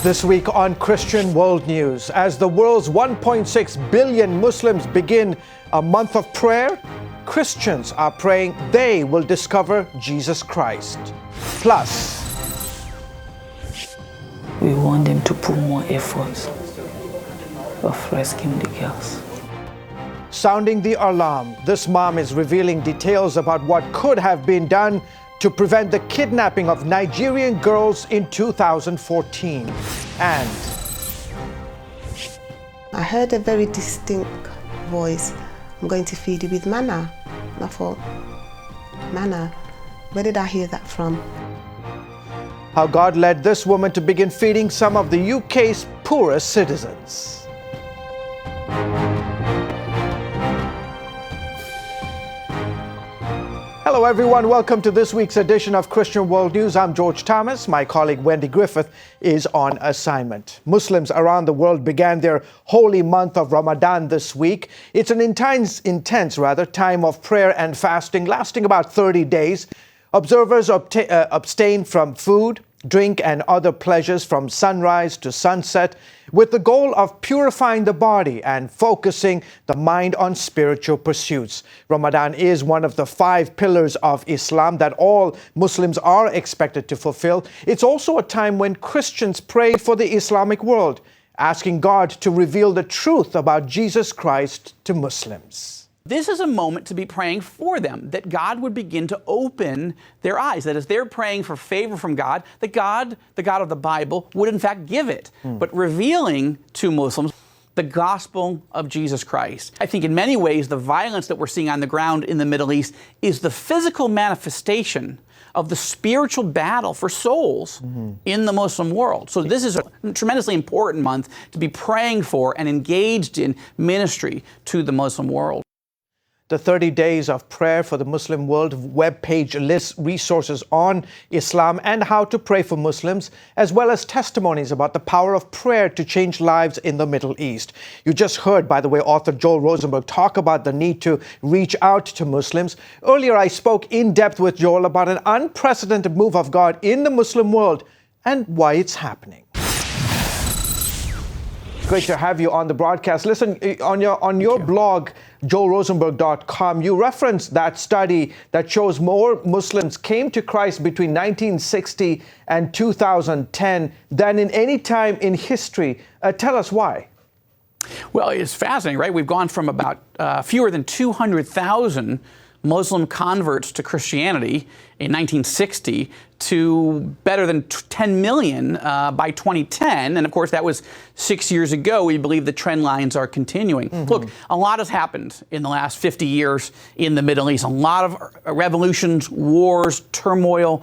This week on Christian World News, as the world's 1.6 billion Muslims begin a month of prayer, Christians are praying they will discover Jesus Christ. Plus, we want them to put more efforts of rescuing the girls. Sounding the alarm, this mom is revealing details about what could have been done to prevent the kidnapping of Nigerian girls in 2014. And I heard a very distinct voice. I'm going to feed you with manna. I thought, manna? Where did I hear that from? how God led this woman to begin feeding some of the UK's poorest citizens. Hello everyone, welcome to this week's edition of Christian World News. I'm George Thomas. My colleague Wendy Griffith is on assignment. Muslims around the world began their holy month of Ramadan this week. It's an intense time of prayer and fasting lasting about 30 days. Observers abstain from food, drink and other pleasures from sunrise to sunset with the goal of purifying the body and focusing the mind on spiritual pursuits. Ramadan is one of the 5 pillars of Islam that all Muslims are expected to fulfill. It's also a time when Christians pray for the Islamic world, asking God to reveal the truth about Jesus Christ to Muslims. This is a moment to be praying for them, that God would begin to open their eyes, that as they're praying for favor from God, that God, the God of the Bible, would in fact give it, but revealing to Muslims the gospel of Jesus Christ. I think in many ways the violence that we're seeing on the ground in the Middle East is the physical manifestation of the spiritual battle for souls in the Muslim world. So this is a tremendously important month to be praying for and engaged in ministry to the Muslim world. The 30 Days of Prayer for the Muslim World webpage lists resources on Islam and how to pray for Muslims, as well as testimonies about the power of prayer to change lives in the Middle East. You just heard, by the way, author Joel Rosenberg talk about the need to reach out to Muslims. Earlier, I spoke in depth with Joel about an unprecedented move of God in the Muslim world and why it's happening. Great to have you on the broadcast. Listen, on your blog, joelrosenberg.com, you referenced that study that shows more Muslims came to Christ between 1960 and 2010 than in any time in history. Tell us why. Well, it's fascinating, right? We've gone from about fewer than 200,000 Muslim converts to Christianity in 1960 to better than 10 million by 2010. And of course, that was 6 years ago. We believe the trend lines are continuing. Look, a lot has happened in the last 50 years in the Middle East. A lot of revolutions, wars, turmoil,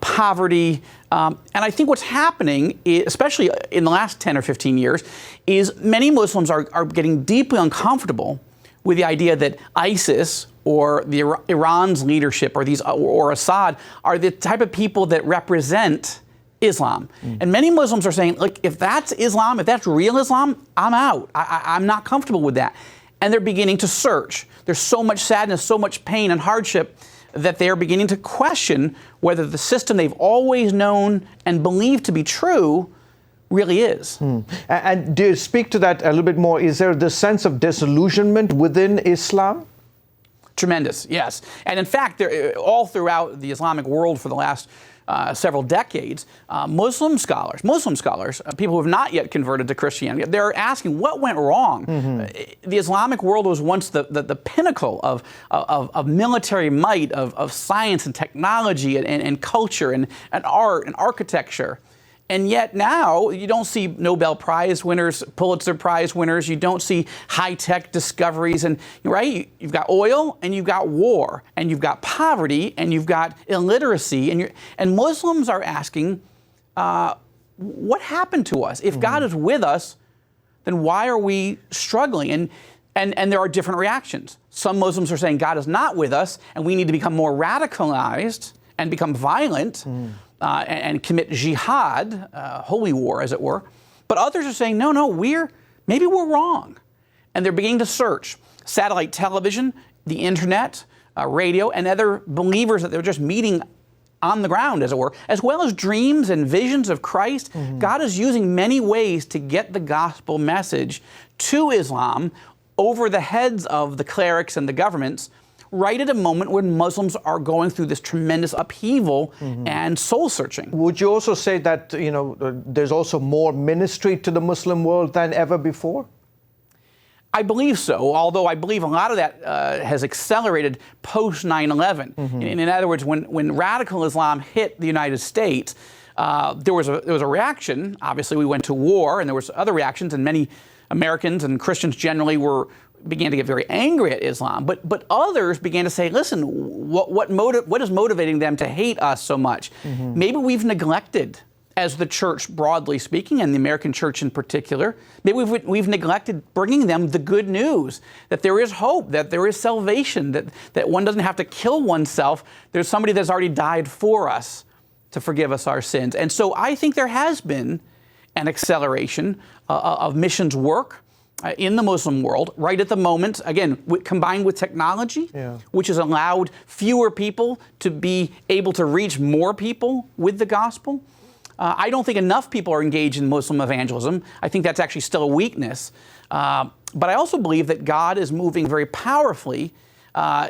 poverty. And I think what's happening, especially in the last 10 or 15 years, is many Muslims are getting deeply uncomfortable with the idea that ISIS or Iran's leadership or Assad are the type of people that represent Islam. And many Muslims are saying, look, if that's Islam, if that's real Islam, I'm out. I'm not comfortable with that. And they're beginning to search. There's so much sadness, so much pain and hardship that they're beginning to question whether the system they've always known and believed to be true really is. And do you speak to that a little bit more? Is there this sense of disillusionment within Islam? Tremendous, yes. And in fact, all throughout the Islamic world for the last several decades, Muslim scholars, people who have not yet converted to Christianity, they're asking what went wrong. The Islamic world was once the pinnacle of military might, of science and technology and culture and art and architecture. And yet now you don't see Nobel Prize winners, Pulitzer Prize winners. You don't see high-tech discoveries. And right, you've got oil, and you've got war, and you've got poverty, and you've got illiteracy. And Muslims are asking, what happened to us? If God is with us, then why are we struggling? And there are different reactions. Some Muslims are saying God is not with us, and we need to become more radicalized and become violent. And commit jihad, holy war, as it were. But others are saying, no, maybe we're wrong. And they're beginning to search satellite television, the internet, radio, and other believers that they're just meeting on the ground, as it were, as well as dreams and visions of Christ. God is using many ways to get the gospel message to Islam over the heads of the clerics and the governments, right at a moment when Muslims are going through this tremendous upheaval and soul searching. Would you also say that, there's also more ministry to the Muslim world than ever before? I believe so, although I believe a lot of that has accelerated post 9/11. In other words, when radical Islam hit the United States, there was a reaction. Obviously, we went to war, and there was other reactions, and many Americans and Christians generally began to get very angry at Islam. But others began to say, listen, what is motivating them to hate us so much? Maybe we've neglected, as the church broadly speaking, and the American church in particular, maybe we've neglected bringing them the good news, that there is hope, that there is salvation, that one doesn't have to kill oneself. There's somebody that's already died for us to forgive us our sins. And so I think there has been an acceleration of missions work in the Muslim world right at the moment, again, combined with technology, which has allowed fewer people to be able to reach more people with the gospel. I don't think enough people are engaged in Muslim evangelism. I think that's actually still a weakness. But I also believe that God is moving very powerfully,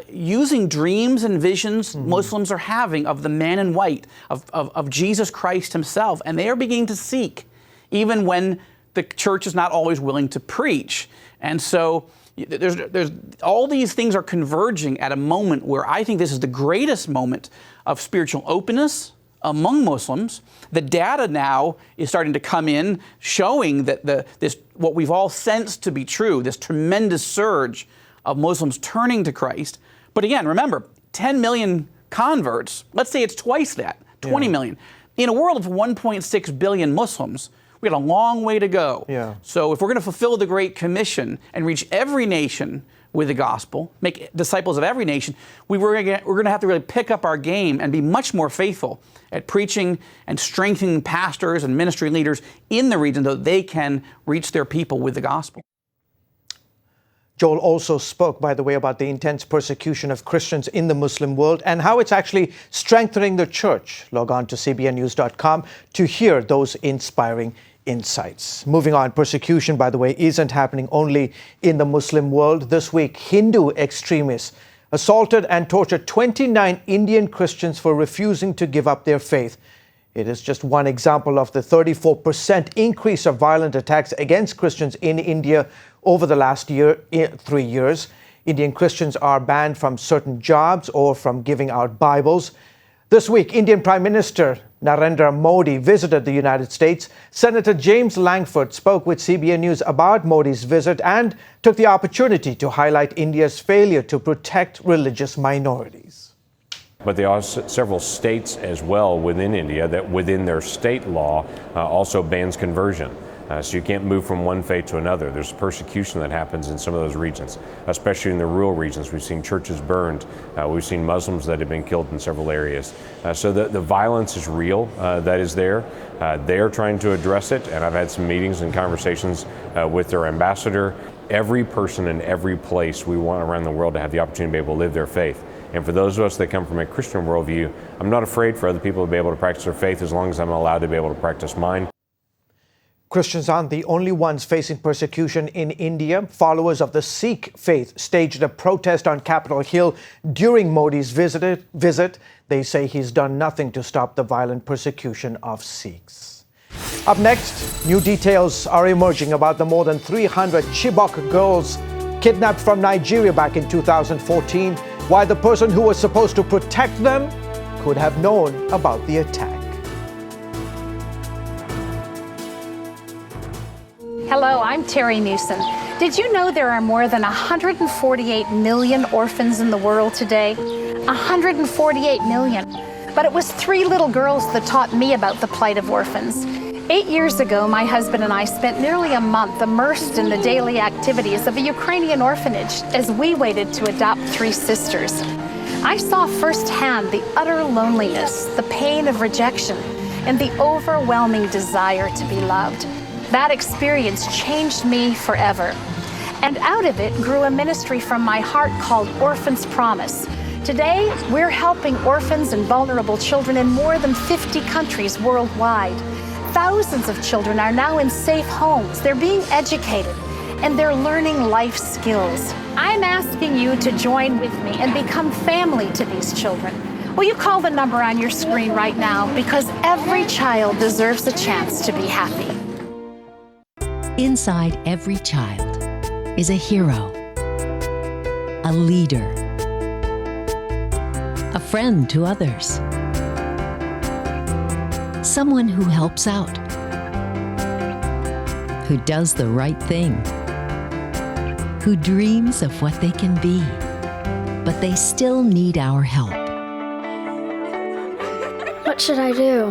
using dreams and visions Muslims are having of the man in white, of Jesus Christ himself. And they are beginning to seek, even when the church is not always willing to preach. And so there's all these things are converging at a moment where I think this is the greatest moment of spiritual openness among Muslims. The data now is starting to come in showing that this what we've all sensed to be true, this tremendous surge of Muslims turning to Christ. But again, remember, 10 million converts, let's say it's twice that, 20 million. In a world of 1.6 billion Muslims, we got a long way to go. So if we're going to fulfill the Great Commission and reach every nation with the gospel, make disciples of every nation, we're going to have to really pick up our game and be much more faithful at preaching and strengthening pastors and ministry leaders in the region so they can reach their people with the gospel. Joel also spoke, by the way, about the intense persecution of Christians in the Muslim world and how it's actually strengthening the church. Log on to cbnnews.com to hear those inspiring insights. Moving on, persecution, by the way, isn't happening only in the Muslim world. This week, Hindu extremists assaulted and tortured 29 Indian Christians for refusing to give up their faith. It is just one example of the 34% increase of violent attacks against Christians in India over the last 3 years. Indian Christians are banned from certain jobs or from giving out Bibles. This week, Indian Prime Minister Narendra Modi visited the United States. Senator James Langford spoke with CBN News about Modi's visit and took the opportunity to highlight India's failure to protect religious minorities. But there are several states as well within India that within their state law also bans conversion. So you can't move from one faith to another. There's persecution that happens in some of those regions, especially in the rural regions. We've seen churches burned. We've seen Muslims that have been killed in several areas. So the violence is real, that is there. They're trying to address it, and I've had some meetings and conversations with their ambassador. Every person in every place we want around the world to have the opportunity to be able to live their faith. And for those of us that come from a Christian worldview, I'm not afraid for other people to be able to practice their faith as long as I'm allowed to be able to practice mine. Christians aren't the only ones facing persecution in India. Followers of the Sikh faith staged a protest on Capitol Hill during Modi's visit. They say he's done nothing to stop the violent persecution of Sikhs. Up next, new details are emerging about the more than 300 Chibok girls kidnapped from Nigeria back in 2014, why the person who was supposed to protect them could have known about the attack. Hello, I'm Terry Newsom. Did you know there are more than 148 million orphans in the world today? 148 million. But it was 3 little girls that taught me about the plight of orphans. 8 years ago, my husband and I spent nearly a month immersed in the daily activities of a Ukrainian orphanage as we waited to adopt 3 sisters. I saw firsthand the utter loneliness, the pain of rejection, and the overwhelming desire to be loved. That experience changed me forever. And out of it grew a ministry from my heart called Orphan's Promise, Today, we're helping orphans and vulnerable children in more than 50 countries worldwide. Thousands of children are now in safe homes. They're being educated, and they're learning life skills. I'm asking you to join with me and become family to these children. Will you call the number on your screen right now? Because every child deserves a chance to be happy. Inside every child is a hero, a leader, a friend to others, someone who helps out, who does the right thing, who dreams of what they can be, but they still need our help. What should I do?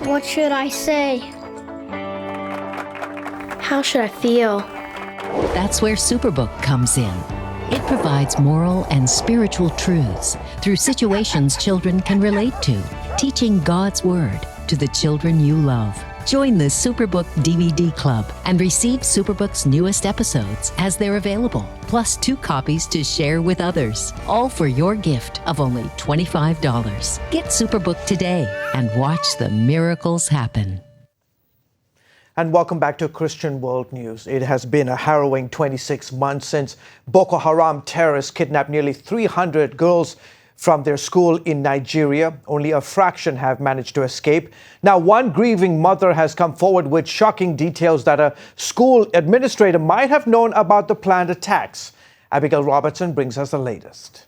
What should I say? How should I feel? That's where Superbook comes in. It provides moral and spiritual truths through situations children can relate to, teaching God's Word to the children you love. Join the Superbook DVD Club and receive Superbook's newest episodes as they're available, plus 2 copies to share with others, all for your gift of only $25. Get Superbook today and watch the miracles happen. And welcome back to Christian World News. It has been a harrowing 26 months since Boko Haram terrorists kidnapped nearly 300 girls from their school in Nigeria. Only a fraction have managed to escape. Now, one grieving mother has come forward with shocking details that a school administrator might have known about the planned attacks. Abigail Robertson brings us the latest.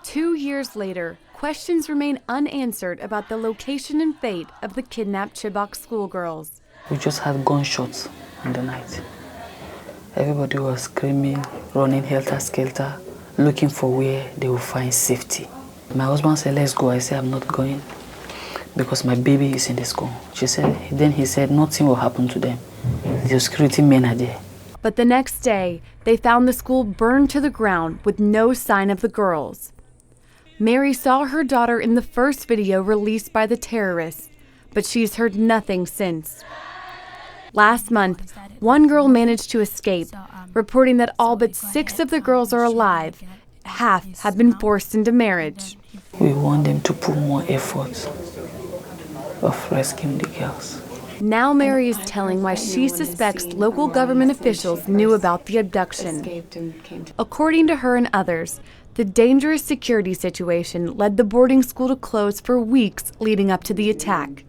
2 years later, questions remain unanswered about the location and fate of the kidnapped Chibok schoolgirls. We just had gunshots in the night. Everybody was screaming, running helter-skelter, looking for where they will find safety. My husband said, let's go. I said, I'm not going because my baby is in the school. Then he said, nothing will happen to them. The security men are there. But the next day, they found the school burned to the ground with no sign of the girls. Mary saw her daughter in the first video released by the terrorists, but she's heard nothing since. Last month, one girl managed to escape, reporting that all but 6 of the girls are alive. Half have been forced into marriage. We want them to put more effort of rescuing the girls. Now Mary is telling why she suspects local government officials knew about the abduction. According to her and others, the dangerous security situation led the boarding school to close for weeks leading up to the attack.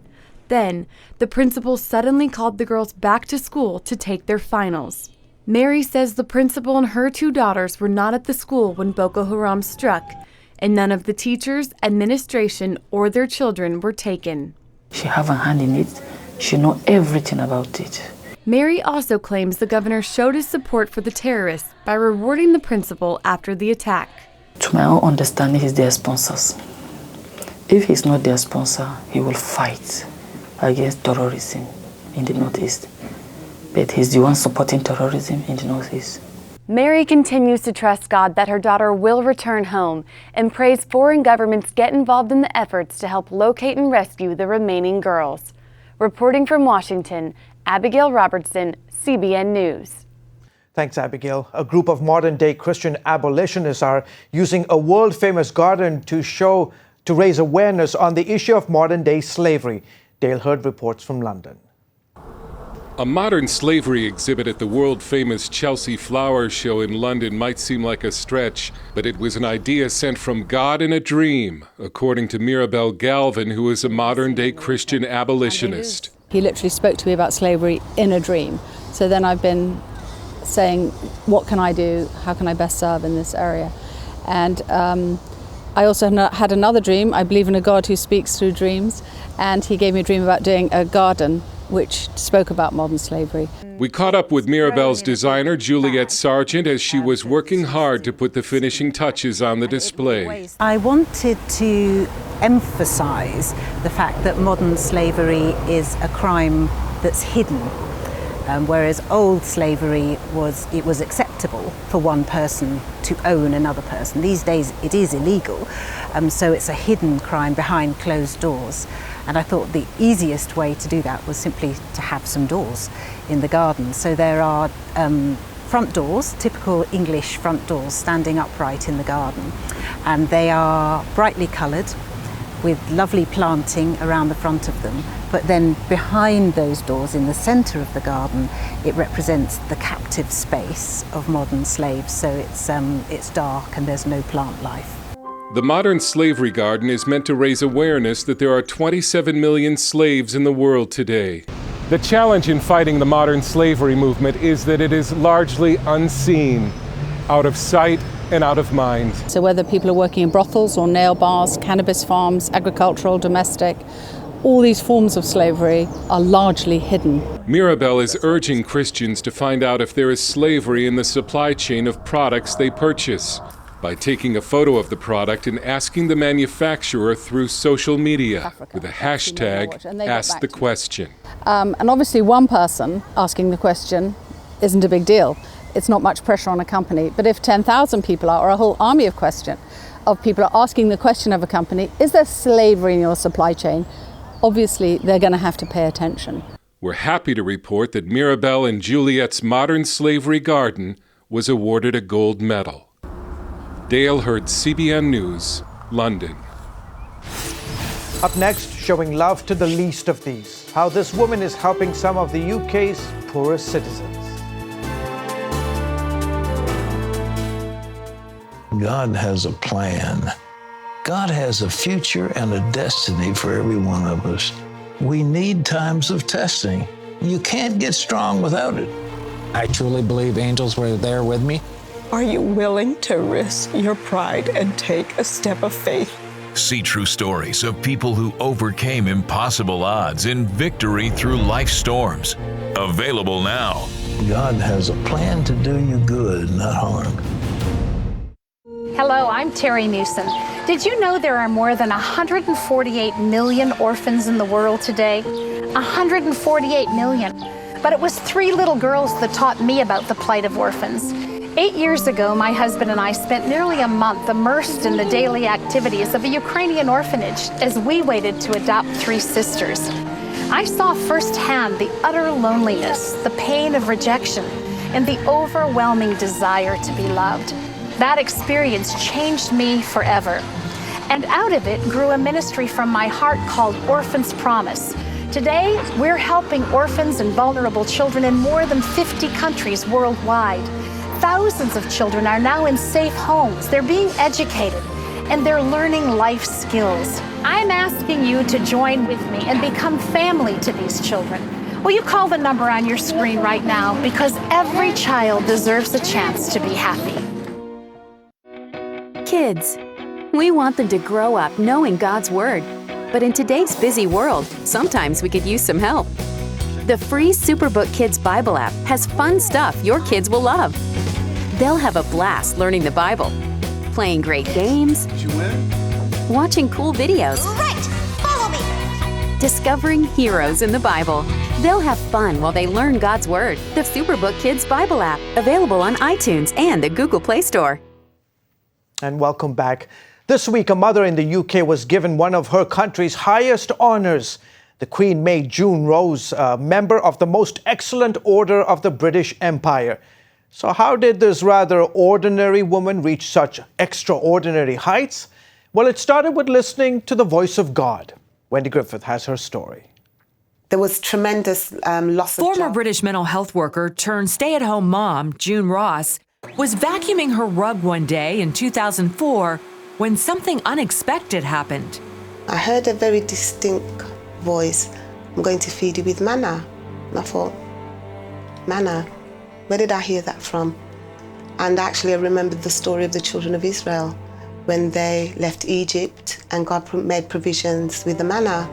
Then, the principal suddenly called the girls back to school to take their finals. Mary says the principal and her 2 daughters were not at the school when Boko Haram struck, and none of the teachers, administration, or their children were taken. She have a hand in it. She know everything about it. Mary also claims the governor showed his support for the terrorists by rewarding the principal after the attack. To my own understanding, he's their sponsors. If he's not their sponsor, he will fight against terrorism in the Northeast. But he's the one supporting terrorism in the Northeast. Mary continues to trust God that her daughter will return home and prays foreign governments get involved in the efforts to help locate and rescue the remaining girls. Reporting from Washington, Abigail Robertson, CBN News. Thanks, Abigail. A group of modern-day Christian abolitionists are using a world-famous garden to raise awareness on the issue of modern-day slavery. Dale Hurd reports from London. A modern slavery exhibit at the world-famous Chelsea Flower Show in London might seem like a stretch, but it was an idea sent from God in a dream, according to Mirabel Galvin, who is a modern-day Christian abolitionist. He literally spoke to me about slavery in a dream. So then I've been saying, what can I do? How can I best serve in this area? And I also had another dream. I believe in a God who speaks through dreams, and he gave me a dream about doing a garden which spoke about modern slavery. We caught up with Mirabel's designer, Juliette Sargent, as she was working hard to put the finishing touches on the display. I wanted to emphasize the fact that modern slavery is a crime that's hidden. Whereas old slavery was acceptable for one person to own another person. These days it is illegal, so it's a hidden crime behind closed doors. And I thought the easiest way to do that was simply to have some doors in the garden. So there are front doors, typical English front doors standing upright in the garden. And they are brightly coloured with lovely planting around the front of them. But then behind those doors in the centre of the garden, it represents the captive space of modern slaves. So it's dark and there's no plant life. The Modern Slavery Garden is meant to raise awareness that there are 27 million slaves in the world today. The challenge in fighting the modern slavery movement is that it is largely unseen, out of sight and out of mind. So whether people are working in brothels or nail bars, cannabis farms, agricultural, domestic, all these forms of slavery are largely hidden. Mirabel is urging Christians to find out if there is slavery in the supply chain of products they purchase by taking a photo of the product and asking the manufacturer through social media with a hashtag #AskTheQuestion. And obviously one person asking the question isn't a big deal. It's not much pressure on a company. But if 10,000 people are, or a whole army of people are asking the question of a company, is there slavery in your supply chain? Obviously, they're going to have to pay attention. We're happy to report that Mirabel and Juliet's Modern Slavery Garden was awarded a gold medal. Dale Hurd, CBN News, London. Up next, showing love to the least of these. How this woman is helping some of the UK's poorest citizens. God has a plan. God has a future and a destiny for every one of us. We need times of testing. You can't get strong without it. I truly believe angels were there with me. Are you willing to risk your pride and take a step of faith? See true stories of people who overcame impossible odds in victory through life's storms. Available now. God has a plan to do you good, not harm. Hello, I'm Terry Newsom. Did you know there are more than 148 million orphans in the world today? 148 million. But it was 3 little girls that taught me about the plight of orphans. 8 years ago, my husband and I spent nearly a month immersed in the daily activities of a Ukrainian orphanage as we waited to adopt 3 sisters. I saw firsthand the utter loneliness, the pain of rejection, and the overwhelming desire to be loved. That experience changed me forever. And out of it grew a ministry from my heart called Orphans Promise. Today, we're helping orphans and vulnerable children in more than 50 countries worldwide. Thousands of children are now in safe homes. They're being educated and they're learning life skills. I'm asking you to join with me and become family to these children. Will you call the number on your screen right now? Because every child deserves a chance to be happy. Kids, we want them to grow up knowing God's Word. But in today's busy world, sometimes we could use some help. The free Superbook Kids Bible app has fun stuff your kids will love. They'll have a blast learning the Bible, playing great games, watching cool videos, Follow me. discovering heroes in the Bible. They'll have fun while they learn God's Word. The Superbook Kids Bible app, available on iTunes and the Google Play Store. And welcome back. This week, a mother in the UK was given one of her country's highest honours. The Queen made June Rose a member of the Most Excellent Order of the British Empire. So how did this rather ordinary woman reach such extraordinary heights? Well, it started with listening to the voice of God. Wendy Griffith has her story. There was tremendous loss of Former job. British mental health worker turned stay-at-home mom, June Ross, was vacuuming her rug one day in 2004 when something unexpected happened. I heard a very distinct voice. I'm going to feed you with manna. And I thought, manna? Where did I hear that from? And actually I remembered the story of the children of Israel when they left Egypt and God made provisions with the manna.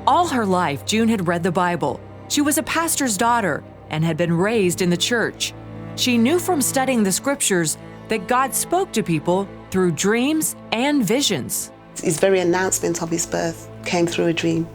All her life, June had read the Bible. She was a pastor's daughter and had been raised in the church. She knew from studying the scriptures that God spoke to people through dreams and visions. His very announcement of his birth came through a dream.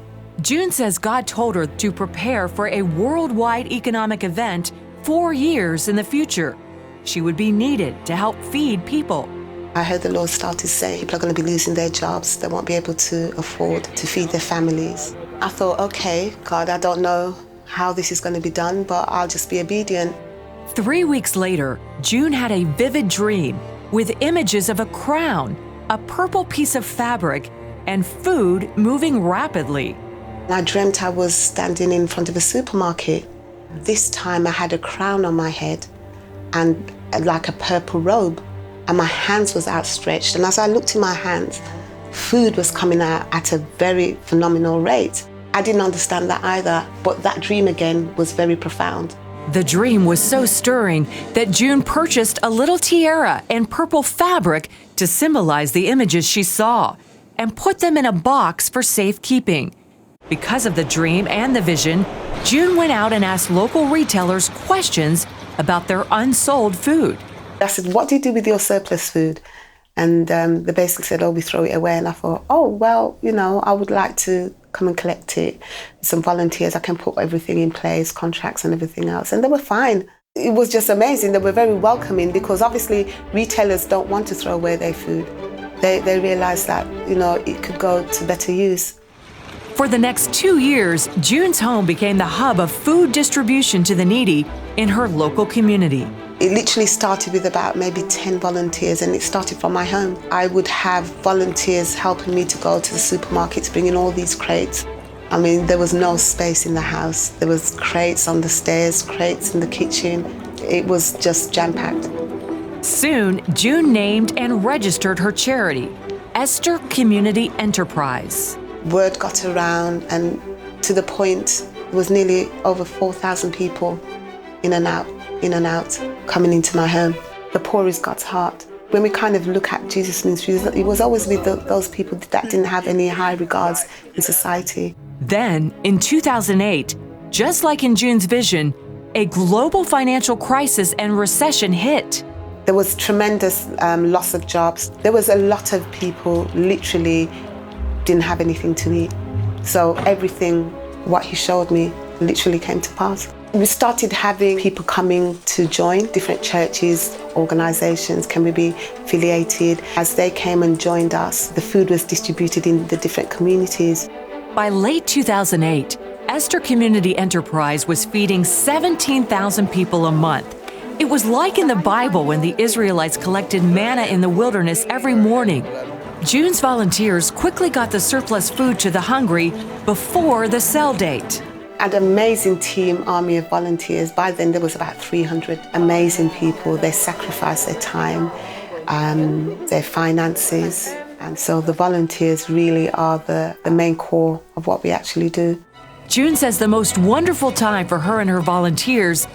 June says God told her to prepare for a worldwide economic event 4 years in the future. She would be needed to help feed people. I heard the Lord start to say people are going to be losing their jobs. They won't be able to afford to feed their families. I thought, okay, God, I don't know how this is going to be done, but I'll just be obedient. 3 weeks later, June had a vivid dream with images of a crown, a purple piece of fabric, and food moving rapidly. I dreamt I was standing in front of a supermarket. This time I had a crown on my head and like a purple robe, and my hands was outstretched. And as I looked in my hands, food was coming out at a very phenomenal rate. I didn't understand that either, but that dream again was very profound. The dream was so stirring that June purchased a little tiara and purple fabric to symbolize the images she saw and put them in a box for safekeeping. Because of the dream and the vision, June went out and asked local retailers questions about their unsold food. I said, "What do you do with your surplus food?" And they basically said, "Oh, we throw it away." And I thought, "Oh, well, I would like to come and collect it. Some volunteers, I can put everything in place, contracts and everything else." And they were fine. It was just amazing. They were very welcoming because obviously retailers don't want to throw away their food. They realize that, it could go to better use. For the next 2 years, June's home became the hub of food distribution to the needy in her local community. It literally started with about maybe 10 volunteers, and it started from my home. I would have volunteers helping me to go to the supermarkets, bringing all these crates. I mean, there was no space in the house. There was crates on the stairs, crates in the kitchen. It was just jam-packed. Soon, June named and registered her charity, Esther Community Enterprise. Word got around, and to the point, it was nearly over 4,000 people in and out, coming into my home. The poor is God's heart. When we kind of look at Jesus' ministry, it was always with those people that didn't have any high regards in society. Then, in 2008, just like in June's vision, a global financial crisis and recession hit. There was tremendous loss of jobs. There was a lot of people literally didn't have anything to eat. So everything, what he showed me, literally came to pass. We started having people coming to join different churches, organizations, can we be affiliated? As they came and joined us, the food was distributed in the different communities. By late 2008, Esther Community Enterprise was feeding 17,000 people a month. It was like in the Bible when the Israelites collected manna in the wilderness every morning. June's volunteers quickly got the surplus food to the hungry before the sell date. An amazing team, army of volunteers. By then there was about 300 amazing people. They sacrificed their time, their finances. And so the volunteers really are the main core of what we actually do. June says the most wonderful time for her and her volunteers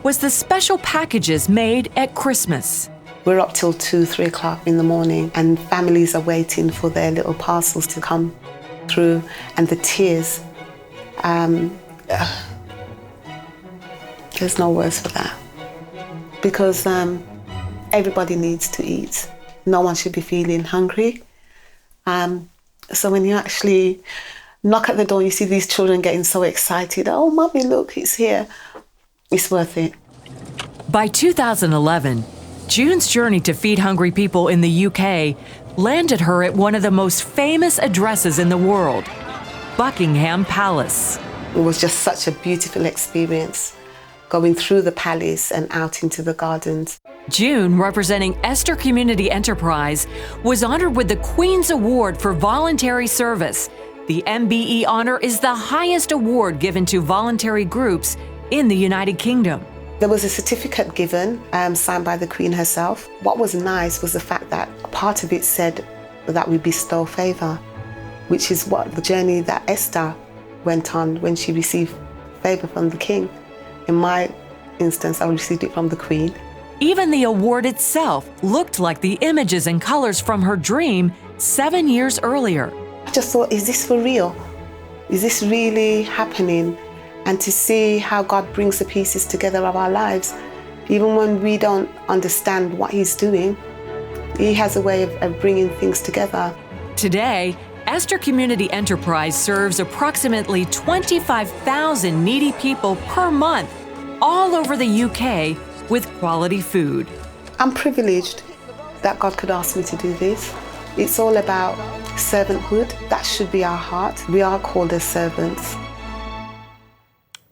was the special packages made at Christmas. We're up till 2, 3 o'clock in the morning, and families are waiting for their little parcels to come through, and the tears. There's no words for that. Because everybody needs to eat. No one should be feeling hungry. So when you actually knock at the door, you see these children getting so excited. "Oh, Mommy, look, it's here." It's worth it. By 2011, June's journey to feed hungry people in the UK landed her at one of the most famous addresses in the world, Buckingham Palace. It was just such a beautiful experience, going through the palace and out into the gardens. June, representing Esther Community Enterprise, was honored with the Queen's Award for Voluntary Service. The MBE honor is the highest award given to voluntary groups in the United Kingdom. There was a certificate given, signed by the Queen herself. What was nice was the fact that a part of it said that we bestow favour, which is what the journey that Esther went on when she received favour from the King. In my instance, I received it from the Queen. Even the award itself looked like the images and colors from her dream 7 years earlier. I just thought, is this for real? Is this really happening? And to see how God brings the pieces together of our lives, even when we don't understand what He's doing, He has a way of bringing things together. Today, Esther Community Enterprise serves approximately 25,000 needy people per month all over the UK with quality food. I'm privileged that God could ask me to do this. It's all about servanthood. That should be our heart. We are called as servants.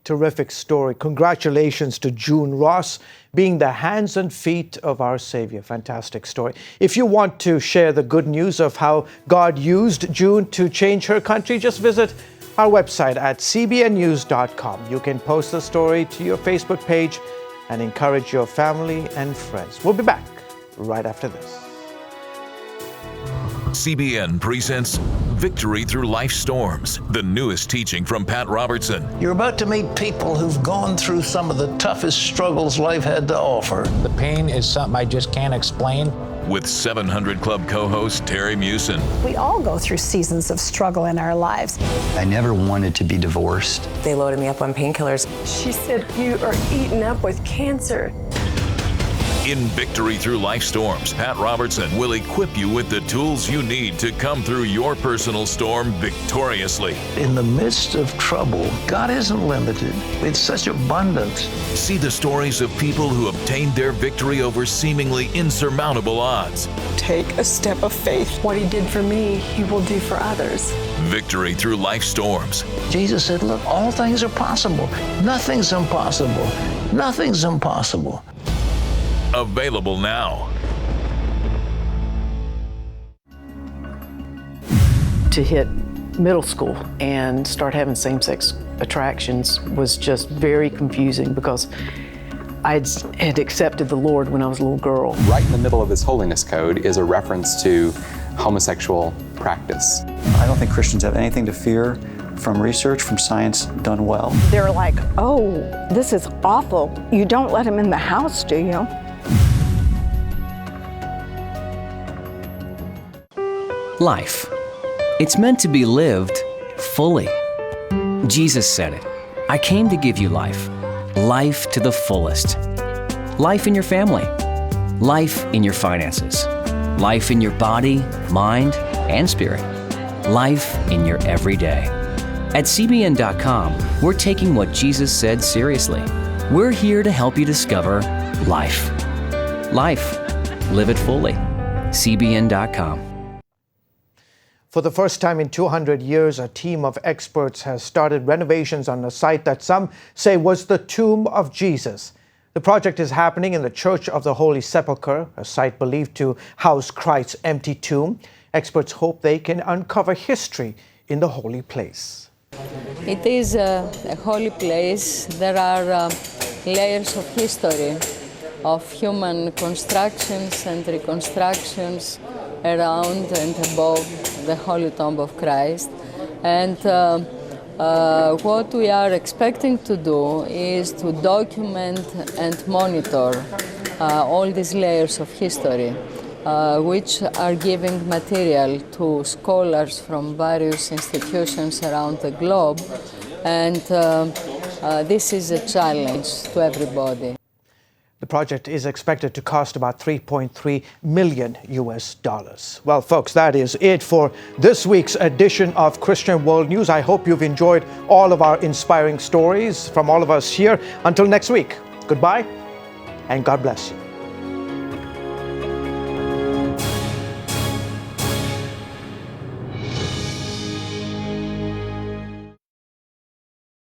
terrific story. Congratulations to June Ross, being the hands and feet of our Savior. Fantastic story. If you want to share the good news of how God used June to change her country, just visit our website at cbnnews.com. You can post the story to your Facebook page and encourage your family and friends. We'll be back right after this. CBN presents Victory Through Life Storms, the newest teaching from Pat Robertson. You're about to meet people who've gone through some of the toughest struggles life had to offer. The pain is something I just can't explain. With 700 Club co-host Terry Mewson. We all go through seasons of struggle in our lives. I never wanted to be divorced. They loaded me up on painkillers. She said, "You are eaten up with cancer." In Victory Through Life Storms, Pat Robertson will equip you with the tools you need to come through your personal storm victoriously. In the midst of trouble, God isn't limited. It's such abundance. See the stories of people who obtained their victory over seemingly insurmountable odds. Take a step of faith. What he did for me, he will do for others. Victory Through Life Storms. Jesus said, look, all things are possible. Nothing's impossible. Nothing's impossible. Available now. To hit middle school and start having same-sex attractions was just very confusing because I had accepted the Lord when I was a little girl. Right in the middle of this holiness code is a reference to homosexual practice. I don't think Christians have anything to fear from research, from science done well. They're like, oh, this is awful. You don't let him in the house, do you? Life. It's meant to be lived fully. Jesus said it. I came to give you life. Life to the fullest. Life in your family. Life in your finances. Life in your body, mind, and spirit. Life in your everyday. At CBN.com, we're taking what Jesus said seriously. We're here to help you discover life. Life. Live it fully. CBN.com. For the first time in 200 years, a team of experts has started renovations on a site that some say was the tomb of Jesus. The project is happening in the Church of the Holy Sepulchre, a site believed to house Christ's empty tomb. Experts hope they can uncover history in the holy place. It is a holy place. There are layers of history, of human constructions and reconstructions around and above the Holy Tomb of Christ. And what we are expecting to do is to document and monitor all these layers of history, which are giving material to scholars from various institutions around the globe. And this is a challenge to everybody. The project is expected to cost about $3.3 million. Well, folks, that is it for this week's edition of Christian World News. I hope you've enjoyed all of our inspiring stories from all of us here. Until next week, goodbye and God bless you.